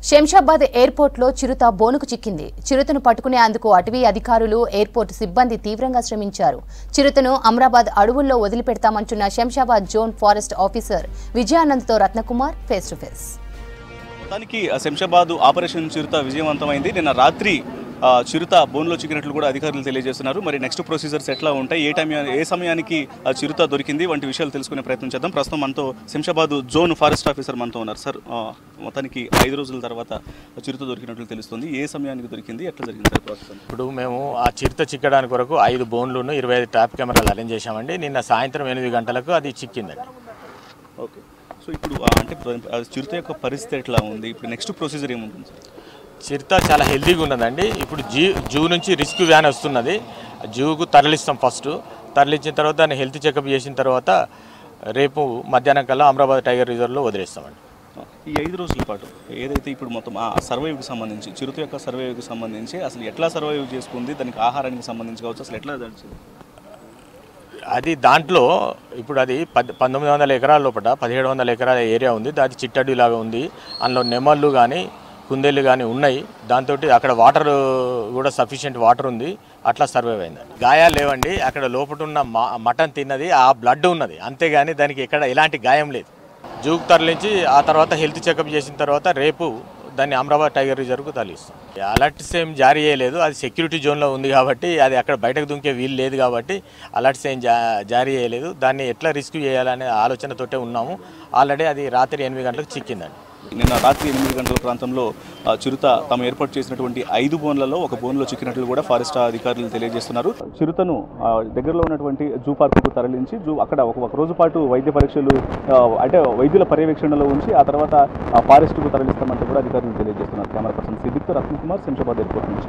శంషాబాద్ ఎయిర్పోర్ట్లో చిరుత బోనుకు చిక్కింది. చిరుతను పట్టుకునేందుకు అటవీ అధికారులు, ఎయిర్పోర్ట్ సిబ్బంది తీవ్రంగా శ్రమించారు. చిరుతను అమ్రాబాద్ అడవుల్లో వదిలిపెడతామంటున్న శంషాబాద్ జోన్ ఫారెస్ట్ ఆఫీసర్ విజయానంద్తో రత్నకుమార్ ఫేస్ టు ఫేస్. మొత్తానికి శంషాబాద్ ఆపరేషన్ చిరుత విజయవంతమైంది. నిన్న రాత్రి చిరుత బోన్లో చిక్కినట్లు కూడా అధికారులు తెలియజేస్తున్నారు. మరి నెక్స్ట్ ప్రొసీజర్స్ ఎట్లా ఉంటాయి, ఏ సమయానికి చిరుత దొరికింది వంటి విషయాలు తెలుసుకునే ప్రయత్నం చేద్దాం. ప్రస్తుతం మనతో శంషాబాద్ జోన్ ఫారెస్ట్ ఆఫీసర్ మనతో ఉన్నారు. సార్, మొత్తానికి 5 రోజుల తర్వాత చిరుత దొరికినట్లు తెలుస్తుంది. ఏ సమయానికి దొరికింది, ఎట్లా జరిగింది సార్ ప్రాసెస్? ఇప్పుడు మేము ఆ చిరుత చిక్కడానికి కొరకు 5 బోన్లను 25 ట్రాప్ కెమెరాలు అరేంజ్ చేశామండి. నిన్న సాయంత్రం 8 గంటలకు అది చిక్కిందండి. ఓకే, సో ఇప్పుడు అంటే చిరుత యొక్క పరిస్థితి ఎట్లా ఉంది, ఇప్పుడు నెక్స్ట్ ప్రొసీజర్ ఏముంటుంది సార్? చిరుత చాలా హెల్తీగా ఉన్నదండి. ఇప్పుడు జూ నుంచి రెస్క్యూ వ్యాన్ వస్తున్నది. జూకు తరలిస్తాం. ఫస్ట్ తరలించిన తర్వాత దాన్ని హెల్త్ చెకప్ చేసిన తర్వాత రేపు మధ్యాహ్నం కల్లా అమ్రాబాద్ టైగర్ రిజర్వ్లో వదిలేస్తామండి. ఈ 5 రోజుల పాటు ఏదైతే ఇప్పుడు మొత్తం ఆ సర్వైవ్కి సంబంధించి, చిరుత యొక్క సర్వైవ్కి సంబంధించి అసలు ఎట్లా సర్వైవ్ చేసుకుంది, దానికి ఆహారానికి సంబంధించి కావచ్చు, అసలు ఎట్లా నడిచింది అది? దాంట్లో ఇప్పుడు అది 1900 ఎకరాల లోపల 1700 ఎకరాల ఏరియా ఉంది. అది చిట్టడిలాగా ఉంది. అందులో నెమళ్ళు కానీ కుందేళ్ళు కానీ ఉన్నాయి. దాంతో అక్కడ వాటర్ కూడా సఫిషియెంట్ వాటర్ ఉంది. అట్లా సర్వైవ్ అయిందండి. గాయాలు లేవండి. అక్కడ లోపల ఉన్న మటన్ తిన్నది, ఆ బ్లడ్ ఉన్నది, అంతేగాని దానికి ఎక్కడ ఎలాంటి గాయం లేదు. జూకు తరలించి ఆ తర్వాత హెల్త్ చెకప్ చేసిన తర్వాత రేపు దాన్ని అమ్రాబాద్ టైగర్ రిజర్వ్కు తరలిస్తాం. అలర్ట్స్ ఏం జారీ చేయలేదు. అది సెక్యూరిటీ జోన్లో ఉంది కాబట్టి అది అక్కడ బయటకు దుంకే వీలు లేదు కాబట్టి అలర్ట్స్ ఏం జారీ చేయలేదు. దాన్ని ఎట్లా రెస్క్యూ చేయాలనే ఆలోచనతోటే ఉన్నాము. ఆల్రెడీ అది రాత్రి 8 గంటలకు చిక్కిందండి. నిన్న రాత్రి 8 గంటల ప్రాంతంలో చిరుత తాము ఏర్పాటు చేసినటువంటి 5 బోన్లలో ఒక బోన్లో చిక్కినట్లు కూడా ఫారెస్ట్ అధికారులు తెలియజేస్తున్నారు. చిరుతను దగ్గరలో ఉన్నటువంటి జూ పార్కుకు తరలించి అక్కడ ఒక రోజు పాటు వైద్య పరీక్షలు అంటే వైద్యుల పర్యవేక్షణలో ఉంచి ఆ తర్వాత ఫారెస్ట్కు తరలిస్తామంటూ కూడా అధికారులు తెలియజేస్తున్నారు. కెమెరా పర్సన్ సిద్దిక్తో రత్నకుమార్, శంషాబాద్ ఎయిర్పోర్ట్ నుంచి.